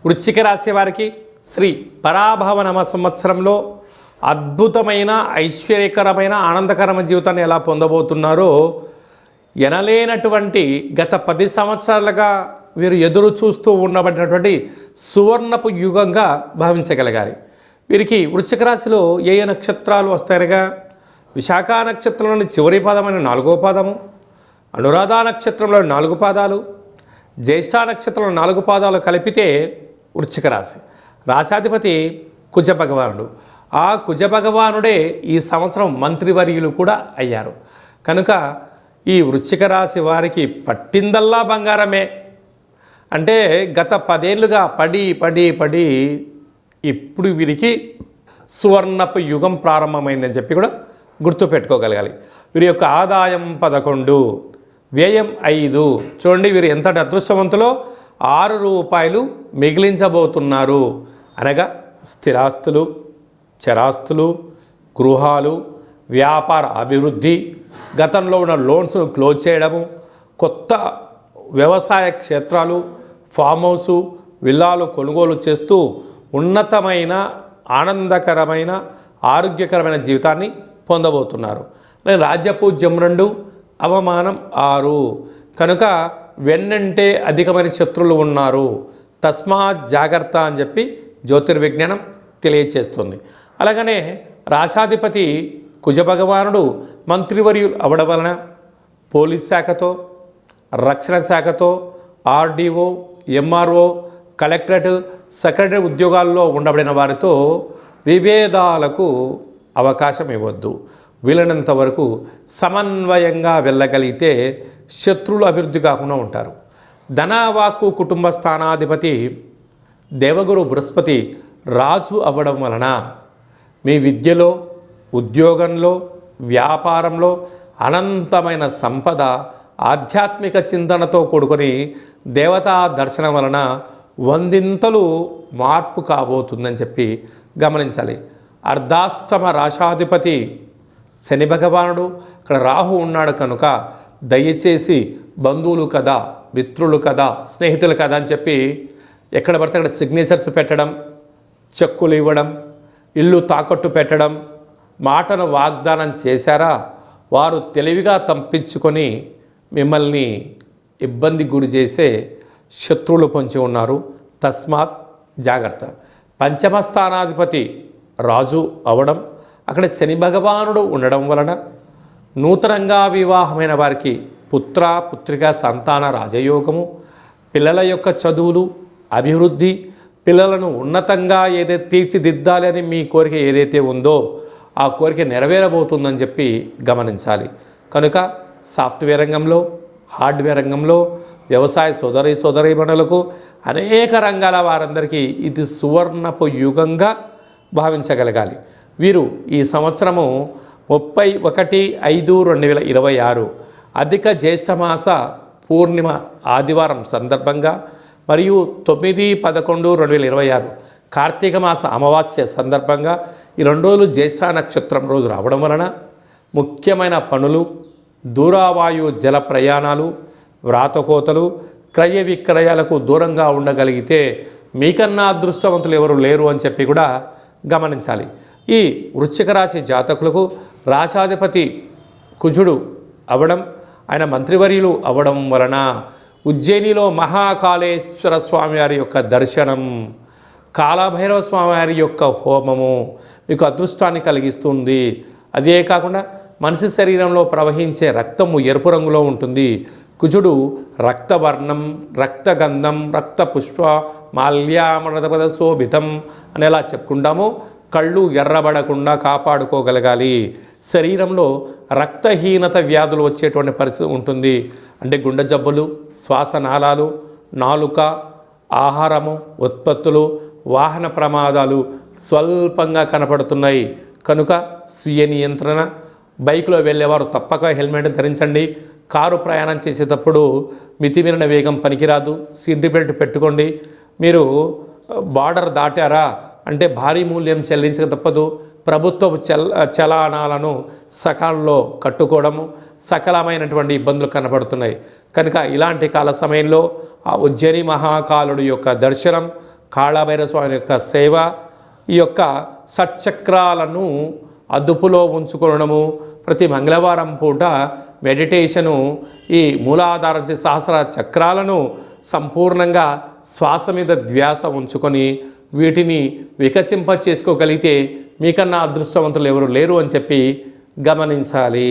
వృశ్చిక రాశి వారికి శ్రీ పరాభవ నమ సంవత్సరంలో అద్భుతమైన ఐశ్వర్యకరమైన ఆనందకరమైన జీవితాన్ని ఎలా పొందబోతున్నారో ఎనలేనటువంటి గత 10 సంవత్సరాలుగా వీరు ఎదురు చూస్తూ ఉండబడినటువంటి సువర్ణపు యుగంగా భావించగలగాలి. వీరికి వృశ్చిక రాశిలో ఏ నక్షత్రాలు వస్తాయనగా విశాఖ నక్షత్రంలోని చివరి పాదమైన 4వ పాదము, అనురాధ నక్షత్రంలో 4 పాదాలు, జ్యేష్ఠ నక్షత్రంలో 4 పాదాలు కలిపితే వృశ్చిక రాశి. రాశాధిపతి కుజ భగవానుడు. ఆ కుజ భగవానుడే ఈ సంవత్సరం మంత్రివర్యులు కూడా అయ్యారు. కనుక ఈ వృశ్చిక రాశి వారికి పట్టిందల్లా బంగారమే. అంటే గత 10 ఏళ్ళుగా పడి ఇప్పుడు వీరికి సువర్ణపు యుగం ప్రారంభమైందని చెప్పి కూడా గుర్తుపెట్టుకోగలగాలి. వీరి యొక్క ఆదాయం 11, వ్యయం 5. చూడండి వీరు ఎంతటి అదృష్టవంతులో 6 రూపాయలు మిగిలించబోతున్నారు. అనగా స్థిరాస్తులు, చరాస్తులు, గృహాలు, వ్యాపార అభివృద్ధి, గతంలో ఉన్న లోన్స్ క్లోజ్ చేయడము, కొత్త వ్యవసాయ క్షేత్రాలు, ఫామ్ హౌసు, విల్లాలు కొనుగోలు చేస్తూ ఉన్నతమైన ఆనందకరమైన ఆరోగ్యకరమైన జీవితాన్ని పొందబోతున్నారు. రాజ్యపూజ్యం 2, అవమానం 6. కనుక వెన్నంటే అధికమైన శత్రువులు ఉన్నారు, తస్మాత్ జాగ్రత్త అని చెప్పి జ్యోతిర్విజ్ఞానం తెలియచేస్తుంది. అలాగనే రాశాధిపతి కుజభగవానుడు మంత్రివర్యులు అవడం వలన పోలీస్ శాఖతో, రక్షణ శాఖతో, ఆర్డీఓ, ఎంఆర్ఓ, కలెక్టరేట్, సెక్రటరీ ఉద్యోగాల్లో ఉండబడిన వారితో విభేదాలకు అవకాశం ఇవ్వద్దు. వీలైనంత వరకు సమన్వయంగా వెళ్ళగలిగితే శత్రువులు అభివృద్ధి కాకుండా ఉంటారు. ధనవాక్కు కుటుంబ స్థానాధిపతి దేవగురు బృహస్పతి రాజు అవ్వడం వలన మీ విద్యలో, ఉద్యోగంలో, వ్యాపారంలో అనంతమైన సంపద, ఆధ్యాత్మిక చింతనతో కూడుకొని దేవతా దర్శనం వలన 100 మార్పు కాబోతుందని చెప్పి గమనించాలి. అర్ధాష్టమ రాశాధిపతి శని భగవానుడు, ఇక్కడ రాహు ఉన్నాడు. కనుక దయచేసి బంధువులు కదా, మిత్రులు కదా, స్నేహితులు కదా అని చెప్పి ఎక్కడ పడితే అక్కడ సిగ్నేచర్స్ పెట్టడం, చెక్కులు ఇవ్వడం, ఇల్లు తాకట్టు పెట్టడం, మాటను వాగ్దానం చేశారా వారు తెలివిగా తప్పించుకొని మిమ్మల్ని ఇబ్బంది గురి చేసే శత్రువులు పొంచి ఉన్నారు. తస్మాత్ జాగ్రత్త. పంచమ స్థానాధిపతి రాజు అవడం, అక్కడ శని భగవానుడు ఉండడం వలన నూతనంగా వివాహమైన వారికి పుత్ర పుత్రిక సంతాన రాజయోగము, పిల్లల యొక్క చదువులు, అభివృద్ధి, పిల్లలను ఉన్నతంగా ఏదైతే తీర్చిదిద్దాలి అని మీ కోరిక ఏదైతే ఉందో ఆ కోరిక నెరవేరబోతుందని చెప్పి గమనించాలి. కనుక సాఫ్ట్వేర్ రంగంలో, హార్డ్వేర్ రంగంలో, వ్యవసాయ సోదరీమణులకు, అనేక రంగాల వారందరికీ ఇది సువర్ణపు యుగంగా భావించగలగాలి. వీరు ఈ సంవత్సరము 31/5/2026 అధిక జ్యేష్ఠమాస పూర్ణిమ ఆదివారం సందర్భంగా మరియు 9/11/2026 కార్తీక మాస అమావాస్య సందర్భంగా ఈ 2 రోజులు జ్యేష్ఠ నక్షత్రం రోజు రావడం వలన ముఖ్యమైన పనులు, దూరావాయు జల ప్రయాణాలు, వ్రాతకోతలు, క్రయ విక్రయాలకు దూరంగా ఉండగలిగితే మీకన్నా అదృష్టవంతులు ఎవరు లేరు అని చెప్పి కూడా గమనించాలి. ఈ వృశ్చిక రాశి జాతకులకు రాశాధిపతి కుజుడు అవడం, ఆయన మంత్రివర్యులు అవడం వలన ఉజ్జయినిలో మహాకాళేశ్వర స్వామివారి యొక్క దర్శనం, కాలభైరవ స్వామివారి యొక్క హోమము మీకు అదృష్టాన్ని కలిగిస్తుంది. అదే కాకుండా మనిషి శరీరంలో ప్రవహించే రక్తము ఎరుపు రంగులో ఉంటుంది. కుజుడు రక్తవర్ణం, రక్తగంధం, రక్త పుష్ప మాల్యామృతపద శోభితం అనేలా చెప్పుకుంటాము. కళ్ళు ఎర్రబడకుండా కాపాడుకోగలగాలి. శరీరంలో రక్తహీనత వ్యాధులు వచ్చేటువంటి పరిస్థితి ఉంటుంది. అంటే గుండె జబ్బులు, శ్వాసనాళాలు, నాలుక, ఆహారము ఉత్పత్తులు, వాహన ప్రమాదాలు స్వల్పంగా కనపడుతున్నాయి. కనుక స్వీయ నియంత్రణ. బైక్లో వెళ్ళేవారు తప్పక హెల్మెట్ ధరించండి. కారు ప్రయాణం చేసేటప్పుడు మితిమీరిన వేగం పనికిరాదు. సీట్ బెల్ట్ పెట్టుకోండి. మీరు బార్డర్ దాటారా అంటే భారీ మూల్యం చెల్లించక తప్పదు. ప్రభుత్వ చలానాలను సకాలంలో కట్టుకోవడము, సకలమైనటువంటి ఇబ్బందులు కనపడుతున్నాయి. కనుక ఇలాంటి కాల సమయంలో ఆ ఉజ్జయిని మహాకాలుడి యొక్క దర్శనం, కాళభైరవ స్వామి యొక్క సేవ, ఈ యొక్క షట్చక్రాలను అదుపులో ఉంచుకోవడము, ప్రతి మంగళవారం పూట మెడిటేషను, ఈ మూలాధార సహస్ర చక్రాలను సంపూర్ణంగా శ్వాస మీద ధ్యాస ఉంచుకొని వీటిని వికసింప చేసుకోగలిగితే మీకన్నా అదృష్టవంతులు ఎవరు లేరు అని చెప్పి గమనించాలి.